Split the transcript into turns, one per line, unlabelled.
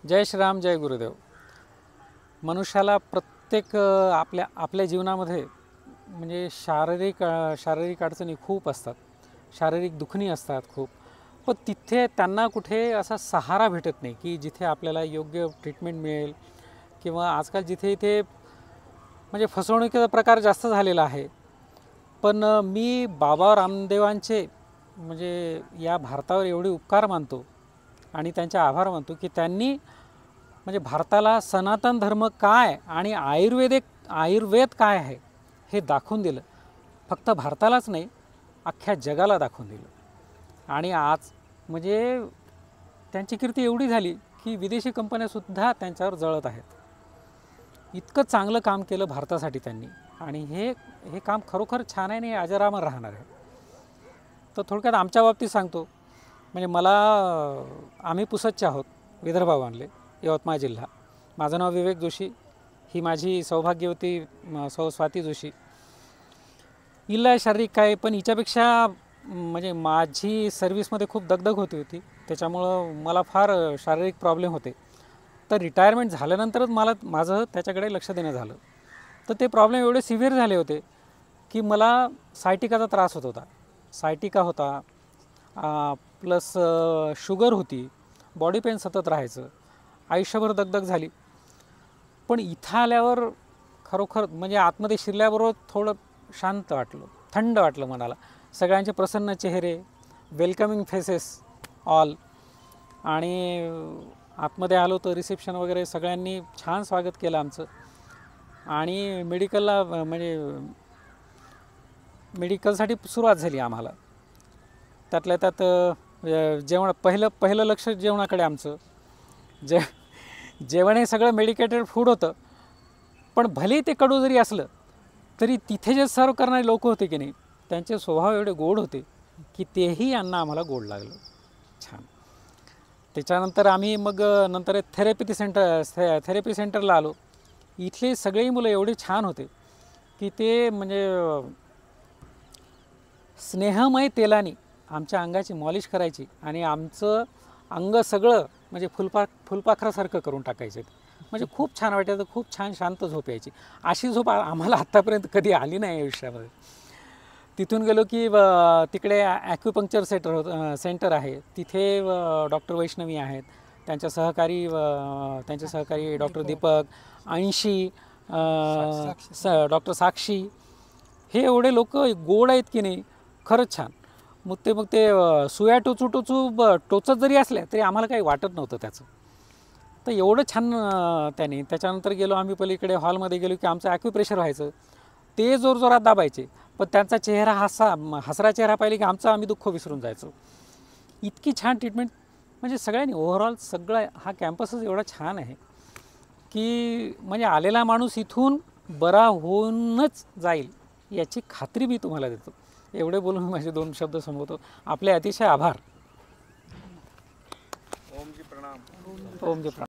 जय श्रीराम, जय गुरुदेव. मनुष्याला प्रत्येक आपल्या जीवनामध्ये म्हणजे शारीरिक अडचणी खूप असतात, शारीरिक दुखणी असतात खूप. पण तिथे त्यांना कुठे असा सहारा भेटत नाही की जिथे आपल्याला योग्य ट्रीटमेंट मिळेल. किंवा आजकाल जिथे इथे म्हणजे फसवणुकीचा प्रकार जास्त झालेला आहे. पण मी बाबा रामदेवांचे म्हणजे या भारतावर एवढे उपकार मानतो आणि त्यांचे आभार मानतो की त्यांनी म्हणजे भारताला सनातन धर्म काय आणि आयुर्वेद काय आहे हे दाखवून दिलं. फक्त भारतालाच नाही, अख्ख्या जगाला दाखवून दिलं. आणि आज म्हणजे त्यांची कीर्ती एवढी झाली की विदेशी कंपन्यासुद्धा त्यांच्यावर जळत आहेत. इतकं चांगलं काम केलं भारतासाठी त्यांनी. आणि हे काम खरोखर छान आहे आणि अजरामर राहणार आहे. तर थोडक्यात आमच्या बाबतीत सांगतो. म्हणजे आम्ही पुसदचे आहोत, विदर्भावानले, यवतमाळ जिल्हा. माझं नाव विवेक जोशी. ही माझी सौभाग्यवती स्वाती जोशी. हिला शारीरिक काय, पण हिच्यापेक्षा म्हणजे माझी सर्व्हिसमध्ये खूप दगदग होती. त्याच्यामुळं मला फार शारीरिक प्रॉब्लेम होते. तर रिटायरमेंट झाल्यानंतरच माझं त्याच्याकडे लक्ष देणं झालं. तर ते प्रॉब्लेम एवढे सिव्हिअर झाले होते की मला सायटिकाचा त्रास होत होता. सायटिका होता, प्लस शुगर होती, बॉडी पेन सतत राहायचं, आयुष्यभर दगदग झाली. पण इथं आल्यावर खरोखर म्हणजे आतमध्ये शिरल्याबरोबर थोडं शांत वाटलं, थंड वाटलं मनाला. सगळ्यांचे प्रसन्न चेहरे, वेलकमिंग फेसेस ऑल. आणि आतमध्ये आलो तर रिसेप्शन वगैरे सगळ्यांनी छान स्वागत केलं आमचं. आणि मेडिकलसाठी सुरुवात झाली आम्हाला. त्यातल्या त्यात पहिलं लक्ष जेवणाकडे आमचं. जेवण हे सगळं मेडिकेटेड फूड होतं. पण भले ते कडू जरी असलं तरी तिथे जे सर्व करणारे लोक होते की नाही, त्यांचे स्वभाव एवढे गोड होते की तेही अन्न आम्हाला गोड लागलं. छान. त्याच्यानंतर आम्ही नंतर थेरपी सेंटरला आलो. इथले सगळी मुलं एवढे छान होते की ते म्हणजे स्नेहमय तेलाने आमच्या अंगाची मॉलिश करायची आणि आमचं अंग सगळं म्हणजे फुलपाखरासारखं करून टाकायचे. म्हणजे खूप छान वाटायचं, खूप छान शांत झोप यायची. अशी झोप आम्हाला आत्तापर्यंत कधी आली नाही आयुष्यामध्ये. तिथून गेलो की तिकडे ॲक्युपंक्चर सेंटर आहे. तिथे डॉक्टर वैष्णवी आहेत, त्यांचे सहकारी डॉक्टर दीपक, ऐंशी डॉक्टर साक्षी. हे एवढे लोक गोड आहेत की नाही, खरंच छान. मग ते सुया टोचत जरी असल्या तरी आम्हाला काही वाटत नव्हतं त्याचं. तर एवढं छान त्याच्यानंतर गेलो आम्ही पलीकडे हॉलमध्ये गेलो की आमचं ॲक्युप्रेशर व्हायचं. ते जोरजोरात दाबायचे. पण त्यांचा चेहरा हसरा चेहरा पाहिले की आम्ही दुःख विसरून जायचो. इतकी छान ट्रीटमेंट. म्हणजे सगळ्यांनी ओव्हरऑल सगळं हा कॅम्पसच एवढा छान आहे की म्हणजे आलेला माणूस इथून बरा होऊनच जाईल याची खात्री मी तुम्हाला देतो. एवढे बोलून माझे 2 शब्द संपवतो. आपले अतिशय आभार.
ओम जी प्रणाम.
ओम जी प्रणाम.